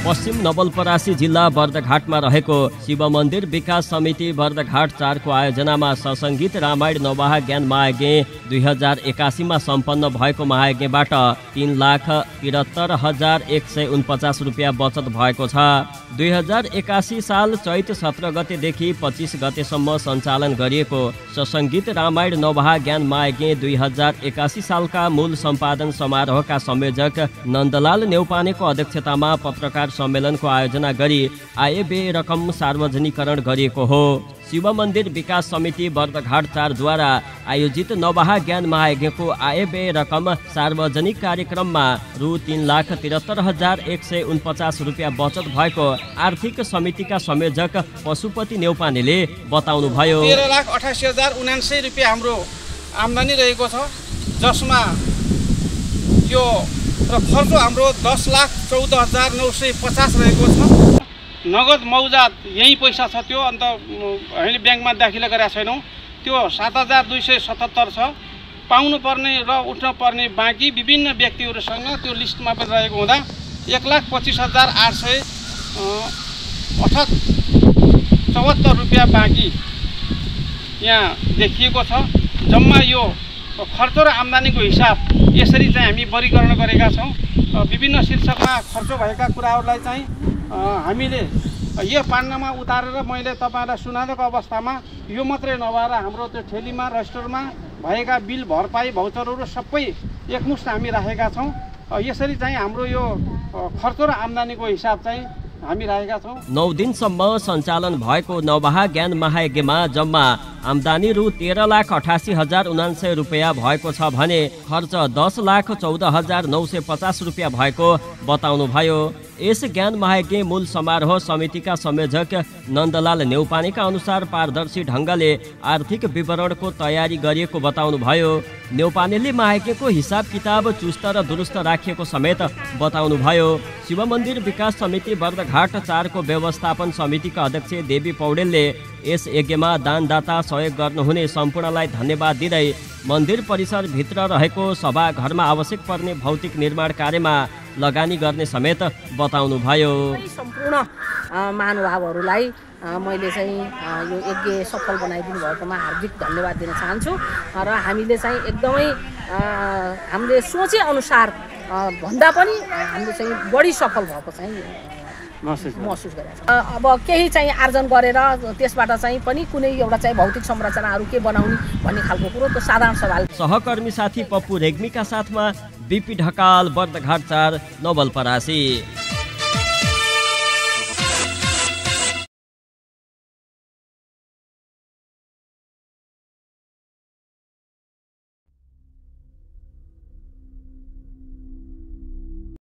पश्चिम नवलपरासी जिल्ला बर्दघाटमा रहेको शिव मन्दिर विकास समिति बर्दघाट 4 को आयोजनामा ससङ्गीत रामायण नववाह ज्ञान महायज्ञ 2081 सम्पन्न भएको महायज्ञबाट 3,73,149 रुपियाँ बचत भएको छ। 2081 साल चैत 17 गतेदेखि 25 गतेसम्म सञ्चालन गरिएको ससङ्गीत रामायण नववाह ज्ञान महायज्ञ 2081 सालका मूल सम्पादन समारोहका संयोजक नन्दलाल नेउपानेको अध्यक्षतामा पत्रकार सम्मेलनको आयोजना गरी आय व्यय रकम सार्वजनिकरण गरिएको हो। शिव मन्दिर विकास समिति बर्दघाट 4 द्वारा आयोजित नववाह ज्ञान महायज्ञको आय व्यय रकम सार्वजनिक कार्यक्रममा रु 3,73,149 रुपियाँ बचत भएको आर्थिक समितिका संयोजक पशुपति नेउपानेले बताउनुभयो। 13,88,079 रुपियाँ हाम्रो आम्दानी रहेको छ, जसमा यो र खर्च हाम्रो 10,14,950 रहेको छ। नगद मौजात यही पैसा छ, त्यो अन्त हामीले ब्याङ्कमा दाखिला गरेका छैनौँ। त्यो 7,277 छ। पाउनुपर्ने र उठ्नुपर्ने बाँकी विभिन्न व्यक्तिहरूसँग त्यो लिस्टमा पनि रहेको हुँदा 1,25,874 रुपियाँ बाँकी यहाँ देखिएको छ। जम्मा यो खर्च र आम्दानीको हिसाब यसरी चाहिँ हामी वर्गीकरण गरेका छौँ। विभिन्न शीर्षकमा खर्च भएका कुराहरूलाई चाहिँ हामीले यो पान्नामा उतारेर मैले तपाईँलाई सुनाएको अवस्थामा यो मात्रै नभएर हाम्रो त्यो ठेलीमा रजिस्टरमा भएका बिल भरपाई भाउचरहरू सबै एकमुष्ट हामी राखेका छौँ। यसरी चाहिँ हाम्रो यो खर्च र आम्दानीको हिसाब चाहिँ हामी राखेका छौँ। 9 दिनसम्म सञ्चालन भएको नववाह ज्ञान महायज्ञमा जम्मा आम्दानी रु 13,88,079 रुपियाँ भएको छ भने खर्च 10,14,950 रुपियाँ भएको बताउनुभयो। यस ज्ञान महायज्ञ मूल समारोह समितिका संयोजक नन्दलाल नेउपानेका अनुसार पारदर्शी ढङ्गले आर्थिक विवरणको तयारी गरिएको बताउनुभयो। नेउपानेले महायज्ञको हिसाब किताब चुस्त र दुरुस्त राखिएको समेत बताउनुभयो। शिव मन्दिर विकास समिति बर्दघाट 4 को व्यवस्थापन समितिका अध्यक्ष देवी पौडेलले यस यज्ञमा दानदाता सहयोग गर्नुहुने सम्पूर्णलाई धन्यवाद दिँदै मन्दिर परिसरभित्र रहेको सभाघरमा आवश्यक पर्ने भौतिक निर्माण कार्यमा लगानी गर्ने समेत बताउनुभयो। सम्पूर्ण महानुभावहरूलाई मैले चाहिँ यो यज्ञ सफल बनाइदिनु भएकोमा हार्दिक धन्यवाद दिन चाहन्छु र हामीले चाहिँ एकदमै हामीले सोचे अनुसार भन्दा पनि हामीले चाहिँ बढी सफल भएको चाहिँ महसुस गरेको छ। अब केही चाहिँ आर्जन गरेर त्यसबाट चाहिँ पनि कुनै एउटा चाहिँ भौतिक संरचनाहरू के बनाउने भन्ने खालको कुरो त्यो साधारण सवाल। सहकर्मी साथी पप्पु रेग्मीका साथमा बिपी ढकाल, बर्दघाट 4 नवलपरासी।